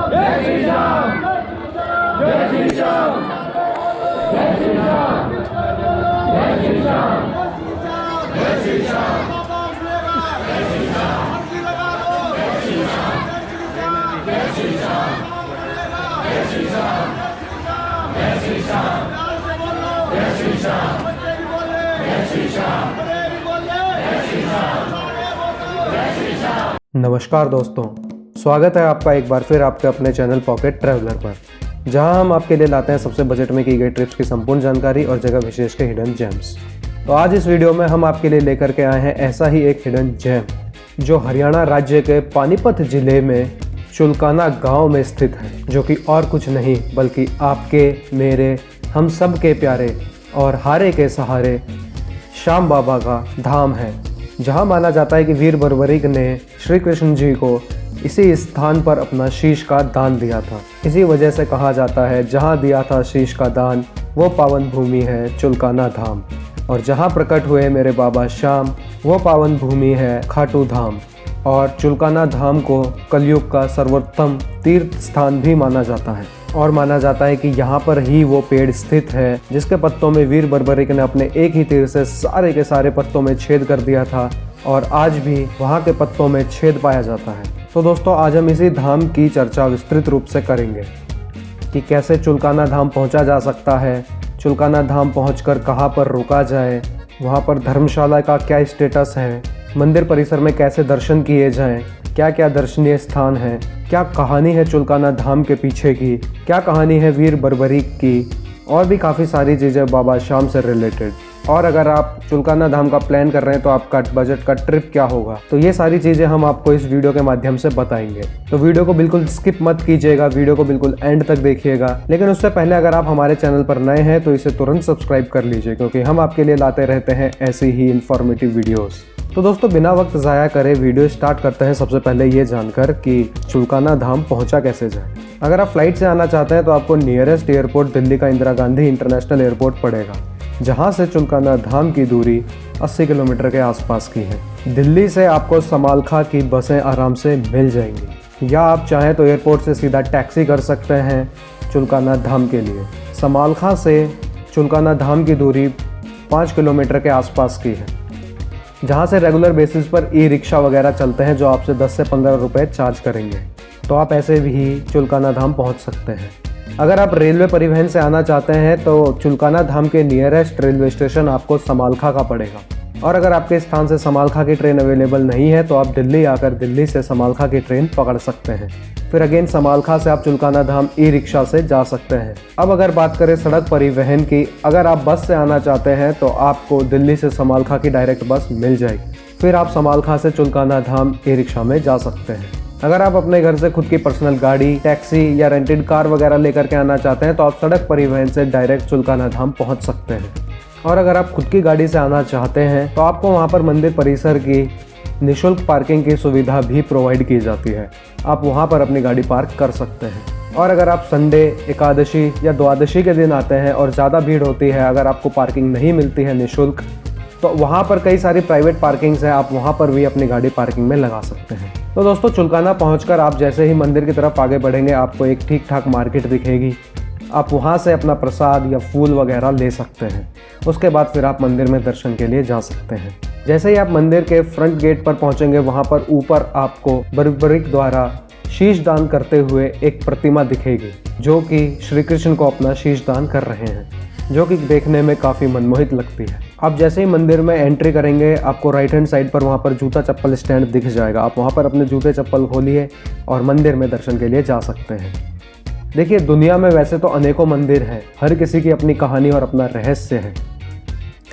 जय श्री राम, जय श्री राम, जय श्री राम, जय श्री राम, जय श्री राम, जय श्री राम, जय श्री राम, जय श्री राम, जय श्री राम, जय श्री राम, जय श्री राम, जय श्री राम, जय श्री राम, जय श्री राम। नमस्कार दोस्तों, स्वागत है आपका एक बार फिर आपके अपने चैनल पॉकेट ट्रैवलर पर, जहां हम आपके लिए लाते हैं सबसे बजट में की गई ट्रिप्स की संपूर्ण जानकारी और जगह विशेष के हिडन जेम्स। तो आज इस वीडियो में हम आपके लिए लेकर के आए हैं ऐसा ही एक हिडन जेम जो हरियाणा राज्य के पानीपत जिले में चुलकाना गांव में स्थित है, जो कि और कुछ नहीं बल्कि आपके, मेरे, हम सब के प्यारे और हारे के सहारे श्याम बाबा का धाम है, जहां माना जाता है कि वीर बर्बरिक ने श्री कृष्ण जी को इसी स्थान पर अपना शीश का दान दिया था। इसी वजह से कहा जाता है जहां दिया था शीश का दान वो पावन भूमि है चुलकाना धाम, और जहां प्रकट हुए मेरे बाबा श्याम वो पावन भूमि है खाटू धाम। और चुलकाना धाम को कलयुग का सर्वोत्तम तीर्थ स्थान भी माना जाता है, और माना जाता है कि यहाँ पर ही वो पेड़ स्थित है जिसके पत्तों में वीर बर्बरिक ने अपने एक ही तीर से सारे के सारे पत्तों में छेद कर दिया था, और आज भी वहाँ के पत्तों में छेद पाया जाता है। तो दोस्तों, आज हम इसी धाम की चर्चा विस्तृत रूप से करेंगे कि कैसे चुलकाना धाम पहुँचा जा सकता है, चुलकाना धाम पहुँचकर कहाँ पर रुका जाए, वहाँ पर धर्मशाला का क्या स्टेटस है, मंदिर परिसर में कैसे दर्शन किए जाएं, क्या क्या दर्शनीय स्थान है, क्या कहानी है चुलकाना धाम के पीछे की, क्या कहानी है वीर बर्बरिक की, और भी काफ़ी सारी चीज़ें बाबा श्याम से रिलेटेड। और अगर आप चुलकाना धाम का प्लान कर रहे हैं तो आपका बजट का ट्रिप क्या होगा, तो ये सारी चीज़ें हम आपको इस वीडियो के माध्यम से बताएंगे। तो वीडियो को बिल्कुल स्किप मत कीजिएगा, वीडियो को बिल्कुल एंड तक देखिएगा। लेकिन उससे पहले अगर आप हमारे चैनल पर नए हैं तो इसे तुरंत सब्सक्राइब कर लीजिए, क्योंकि हम आपके लिए लाते रहते हैं ऐसी ही इन्फॉर्मेटिव वीडियोज़। तो दोस्तों, बिना वक्त ज़ाया करे वीडियो स्टार्ट करते हैं सबसे पहले ये जानकर कि चुलकाना धाम पहुंचा कैसे जाए। अगर आप फ्लाइट से आना चाहते हैं तो आपको नियरेस्ट एयरपोर्ट दिल्ली का इंदिरा गांधी इंटरनेशनल एयरपोर्ट पड़ेगा, जहां से चुलकाना धाम की दूरी 80 किलोमीटर के आसपास की है। दिल्ली से आपको समालखा की बसें आराम से मिल जाएंगी, या आप चाहें तो एयरपोर्ट से सीधा टैक्सी कर सकते हैं चुलकाना धाम के लिए। समालखा से चुलकाना धाम की दूरी 5 किलोमीटर के आसपास की है, जहाँ से रेगुलर बेसिस पर ई रिक्शा वगैरह चलते हैं जो आपसे 10 से 15 रुपये चार्ज करेंगे। तो आप ऐसे भी चुलकाना धाम पहुँच सकते हैं। अगर आप रेलवे परिवहन से आना चाहते हैं तो चुलकाना धाम के नियरेस्ट रेलवे स्टेशन आपको समालखा का पड़ेगा, और अगर आपके स्थान से समालखा की ट्रेन अवेलेबल नहीं है तो आप दिल्ली आकर दिल्ली से समालखा की ट्रेन पकड़ सकते हैं। फिर अगेन समालखा से आप चुलकाना धाम ई रिक्शा से जा सकते हैं। अब अगर बात करें सड़क परिवहन की, अगर आप बस से आना चाहते हैं तो आपको दिल्ली से समालखा की डायरेक्ट बस मिल जाएगी। फिर आप समालखा से चुलकाना धाम ई रिक्शा में जा सकते हैं। अगर आप अपने घर से खुद की पर्सनल गाड़ी, टैक्सी या रेंटेड कार वगैरह लेकर के आना चाहते हैं तो आप सड़क परिवहन से डायरेक्ट चुलकाना धाम पहुँच सकते हैं। और अगर आप खुद की गाड़ी से आना चाहते हैं तो आपको वहाँ पर मंदिर परिसर की निःशुल्क पार्किंग की सुविधा भी प्रोवाइड की जाती है, आप वहाँ पर अपनी गाड़ी पार्क कर सकते हैं। और अगर आप संडे, एकादशी या द्वादशी के दिन आते हैं और ज़्यादा भीड़ होती है, अगर आपको पार्किंग नहीं मिलती है निःशुल्क, तो वहाँ पर कई सारी प्राइवेट पार्किंग्स हैं, आप वहाँ पर भी अपनी गाड़ी पार्किंग में लगा सकते हैं। तो दोस्तों, चुलकाना पहुँचकर आप जैसे ही मंदिर की तरफ आगे बढ़ेंगे आपको एक ठीक ठाक मार्केट दिखेगी, आप वहाँ से अपना प्रसाद या फूल वगैरह ले सकते हैं। उसके बाद फिर आप मंदिर में दर्शन के लिए जा सकते हैं। जैसे ही आप मंदिर के फ्रंट गेट पर पहुँचेंगे वहाँ पर ऊपर आपको बर्बरिक द्वारा शीश दान करते हुए एक प्रतिमा दिखेगी, जो कि श्री कृष्ण को अपना शीश दान कर रहे हैं, जो कि देखने में काफ़ी मनमोहित लगती है। आप जैसे ही मंदिर में एंट्री करेंगे आपको राइट हैंड साइड पर वहाँ पर जूता चप्पल स्टैंड दिख जाएगा, आप वहाँ पर अपने जूते चप्पल खोलिए और मंदिर में दर्शन के लिए जा सकते हैं। देखिए, दुनिया में वैसे तो अनेकों मंदिर हैं, हर किसी की अपनी कहानी और अपना रहस्य है।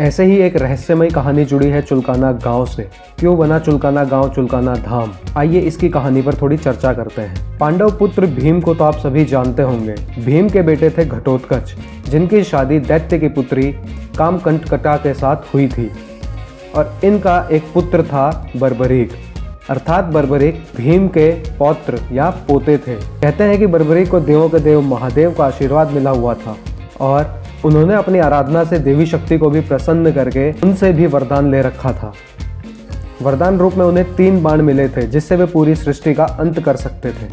ऐसे ही एक रहस्यमय कहानी जुड़ी है चुलकाना गांव से। क्यों बना चुलकाना गांव चुलकाना धाम, आइए इसकी कहानी पर थोड़ी चर्चा करते हैं। पांडव पुत्र भीम को तो आप सभी जानते होंगे। भीम के बेटे थे घटोत्कच, जिनकी शादी दैत्य की पुत्री कामकंटकटा के साथ हुई थी, और इनका एक पुत्र था बर्बरीक, अर्थात बर्बरीक भीम के पौत्र या पोते थे। कहते हैं कि बर्बरीक को देवों के देव महादेव का आशीर्वाद मिला हुआ था, और उन्होंने अपनी आराधना से देवी शक्ति को भी प्रसन्न करके उनसे भी वरदान ले रखा था। वरदान रूप में उन्हें 3 बाण मिले थे, जिससे वे पूरी सृष्टि का अंत कर सकते थे।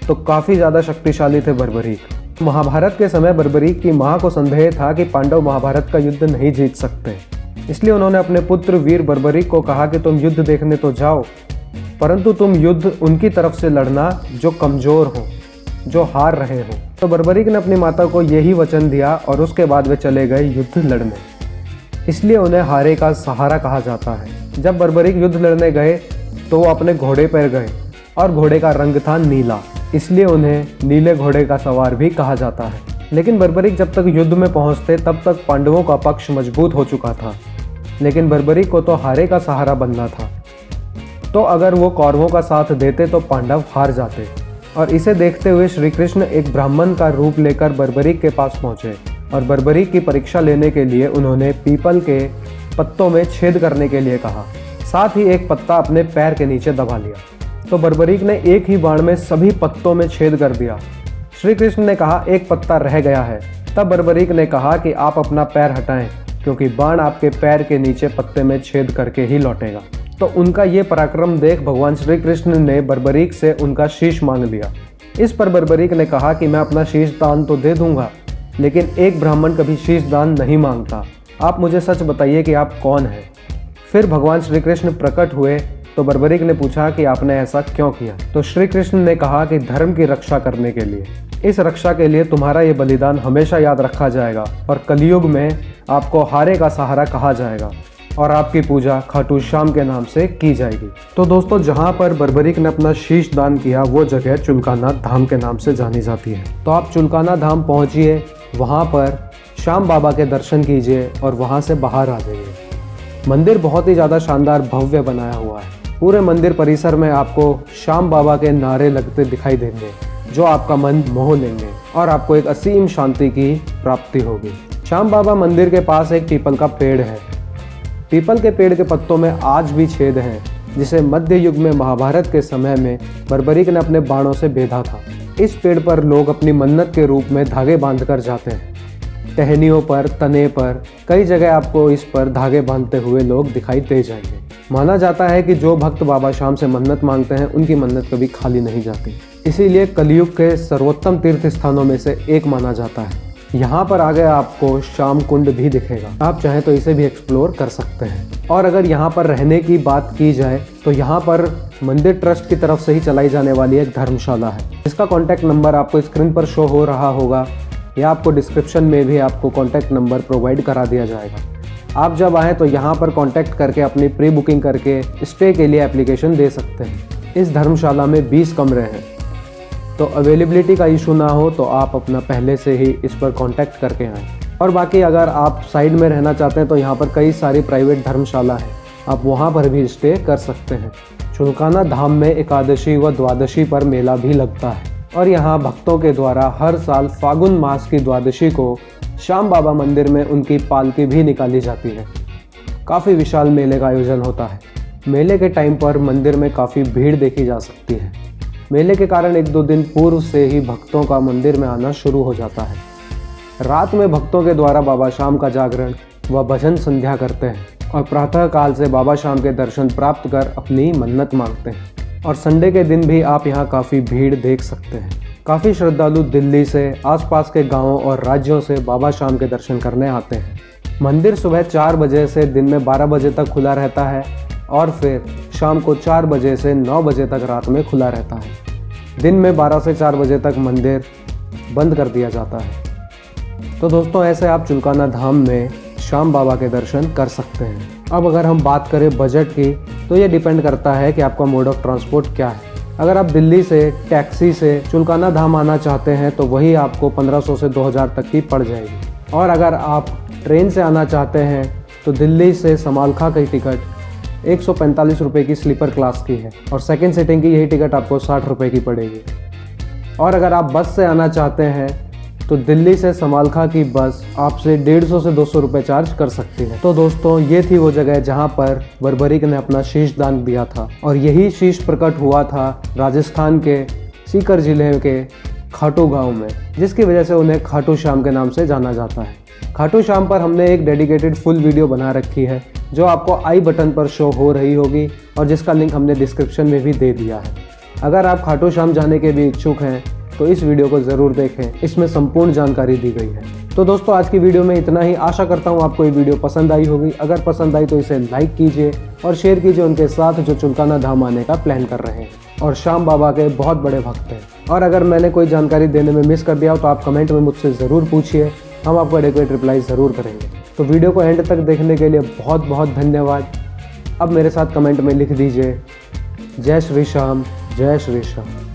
तो काफ़ी ज़्यादा शक्तिशाली थे बर्बरीक। महाभारत के समय बर्बरीक की माँ को संदेह था कि पांडव महाभारत का युद्ध नहीं जीत सकते, इसलिए उन्होंने अपने पुत्र वीर बर्बरीक को कहा कि तुम युद्ध देखने तो जाओ, परंतु तुम युद्ध उनकी तरफ से लड़ना जो कमज़ोर हो, जो हार रहे हो। तो बर्बरीक ने अपनी माता को यही वचन दिया और उसके बाद वे चले गए युद्ध लड़ने, इसलिए उन्हें हारे का सहारा कहा जाता है। जब बर्बरीक युद्ध लड़ने गए तो वो अपने घोड़े पर गए और घोड़े का रंग था नीला, इसलिए उन्हें नीले घोड़े का सवार भी कहा जाता है। लेकिन बर्बरीक जब तक युद्ध में पहुंचते तब तक पांडवों का पक्ष मजबूत हो चुका था, लेकिन बर्बरीक को तो हारे का सहारा बनना था। तो अगर वो कौरवों का साथ देते तो पांडव हार जाते। और इसे देखते हुए श्री कृष्ण एक ब्राह्मण का रूप लेकर बर्बरीक के पास पहुंचे और बर्बरीक की परीक्षा लेने के लिए उन्होंने पीपल के पत्तों में छेद करने के लिए कहा, साथ ही एक पत्ता अपने पैर के नीचे दबा लिया। तो बर्बरीक ने एक ही बाण में सभी पत्तों में छेद कर दिया। श्री कृष्ण ने कहा एक पत्ता रह गया है। तब बर्बरीक ने कहा कि आप अपना पैर हटाएं, क्योंकि बाण आपके पैर के नीचे पत्ते में छेद करके ही लौटेगा। तो उनका ये पराक्रम देख भगवान श्री कृष्ण ने बर्बरीक से उनका शीश मांग लिया। इस पर बर्बरीक ने कहा कि मैं अपना शीश दान तो दे दूंगा, लेकिन एक ब्राह्मण कभी शीश दान नहीं मांगता। आप मुझे सच बताइए कि आप कौन हैं। फिर भगवान श्री कृष्ण प्रकट हुए तो बर्बरीक ने पूछा कि आपने ऐसा क्यों किया। तो श्री कृष्ण ने कहा कि धर्म की रक्षा करने के लिए। इस रक्षा के लिए तुम्हारा ये बलिदान हमेशा याद रखा जाएगा और कलयुग में आपको हारे का सहारा कहा जाएगा और आपकी पूजा खाटू श्याम के नाम से की जाएगी। तो दोस्तों, जहाँ पर बर्बरीक ने अपना शीश दान किया वो जगह चुलकाना धाम के नाम से जानी जाती है। तो आप चुलकाना धाम पहुँचिए, वहाँ पर श्याम बाबा के दर्शन कीजिए और वहाँ से बाहर आ जाइए। मंदिर बहुत ही ज़्यादा शानदार भव्य बनाया हुआ है। पूरे मंदिर परिसर में आपको श्याम बाबा के नारे लगते दिखाई देंगे, जो आपका मन मोह लेंगे और आपको एक असीम शांति की प्राप्ति होगी। श्याम बाबा मंदिर के पास एक पीपल का पेड़ है। पीपल के पेड़ के पत्तों में आज भी छेद हैं, जिसे मध्य युग में महाभारत के समय में बर्बरीक ने अपने बाणों से बेधा था। इस पेड़ पर लोग अपनी मन्नत के रूप में धागे बांध कर जाते हैं। टहनियों पर, तने पर, कई जगह आपको इस पर धागे बांधते हुए लोग दिखाई दे जाएंगे। माना जाता है कि जो भक्त बाबा श्याम से मन्नत मांगते हैं उनकी मन्नत कभी खाली नहीं जाती, इसीलिए कलयुग के सर्वोत्तम तीर्थ स्थानों में से एक माना जाता है। यहाँ पर आगे आपको श्याम कुंड भी दिखेगा, आप चाहें तो इसे भी एक्सप्लोर कर सकते हैं। और अगर यहाँ पर रहने की बात की जाए तो यहाँ पर मंदिर ट्रस्ट की तरफ से ही चलाई जाने वाली एक धर्मशाला है, जिसका कॉन्टैक्ट नंबर आपको स्क्रीन पर शो हो रहा होगा या आपको डिस्क्रिप्शन में भी आपको कॉन्टैक्ट नंबर प्रोवाइड करा दिया जाएगा। आप जब आएँ तो यहाँ पर कॉन्टैक्ट करके अपनी प्री बुकिंग करके स्टे के लिए एप्लीकेशन दे सकते हैं। इस धर्मशाला में 20 कमरे हैं, तो अवेलेबिलिटी का इशू ना हो तो आप अपना पहले से ही इस पर कॉन्टैक्ट करके आएँ। और बाकी अगर आप साइड में रहना चाहते हैं तो यहाँ पर कई सारी प्राइवेट धर्मशाला हैं, आप वहाँ पर भी स्टे कर सकते हैं। चुलकाना धाम में एकादशी व द्वादशी पर मेला भी लगता है और यहाँ भक्तों के द्वारा हर साल फागुन मास की द्वादशी को श्याम बाबा मंदिर में उनकी पालकी भी निकाली जाती है। काफ़ी विशाल मेले का आयोजन होता है। मेले के टाइम पर मंदिर में काफ़ी भीड़ देखी जा सकती है। मेले के कारण 1-2 दिन पूर्व से ही भक्तों का मंदिर में आना शुरू हो जाता है। रात में भक्तों के द्वारा बाबा श्याम का जागरण व भजन संध्या करते हैं और प्रातः काल से बाबा श्याम के दर्शन प्राप्त कर अपनी मन्नत मांगते हैं। और संडे के दिन भी आप यहाँ काफ़ी भीड़ देख सकते हैं। काफ़ी श्रद्धालु दिल्ली से, आसपास के गांवों और राज्यों से बाबा श्याम के दर्शन करने आते हैं। मंदिर सुबह 4 बजे से दिन में 12 बजे तक खुला रहता है और फिर शाम को 4 बजे से 9 बजे तक रात में खुला रहता है। दिन में 12 से 4 बजे तक मंदिर बंद कर दिया जाता है। तो दोस्तों, ऐसे आप चुलकाना धाम में श्याम बाबा के दर्शन कर सकते हैं। अब अगर हम बात करें बजट की, तो ये डिपेंड करता है कि आपका मोड ऑफ ट्रांसपोर्ट क्या है। अगर आप दिल्ली से टैक्सी से चुलकाना धाम आना चाहते हैं तो वही आपको 1500 से 2000 तक की पड़ जाएगी। और अगर आप ट्रेन से आना चाहते हैं तो दिल्ली से समालखा की टिकट 145 रुपये की स्लीपर क्लास की है और सेकंड सीटिंग की यही टिकट आपको 60 रुपये की पड़ेगी। और अगर आप बस से आना चाहते हैं तो दिल्ली से समालखा की बस आपसे 150 से 200 रुपये चार्ज कर सकती है। तो दोस्तों, ये थी वो जगह जहाँ पर बर्बरीक ने अपना शीश दान दिया था और यही शीश प्रकट हुआ था राजस्थान के सीकर जिले के खाटू गांव में, जिसकी वजह से उन्हें खाटू श्याम के नाम से जाना जाता है। खाटू श्याम पर हमने एक डेडिकेटेड फुल वीडियो बना रखी है जो आपको आई बटन पर शो हो रही होगी और जिसका लिंक हमने डिस्क्रिप्शन में भी दे दिया है। अगर आप खाटू श्याम जाने के भी इच्छुक हैं तो इस वीडियो को ज़रूर देखें, इसमें संपूर्ण जानकारी दी गई है। तो दोस्तों आज की वीडियो में इतना ही। आशा करता हूँ आपको ये वीडियो पसंद आई होगी। अगर पसंद आई तो इसे लाइक कीजिए और शेयर कीजिए उनके साथ जो चुलकाना धाम आने का प्लान कर रहे हैं और श्याम बाबा के बहुत बड़े भक्त हैं। और अगर मैंने कोई जानकारी देने में मिस कर दिया हो तो आप कमेंट में मुझसे ज़रूर पूछिए, हम आपको एडिक्वेट रिप्लाई ज़रूर करेंगे। तो वीडियो को एंड तक देखने के लिए बहुत बहुत धन्यवाद। अब मेरे साथ कमेंट में लिख दीजिए जय श्री श्याम, जय श्री श्याम।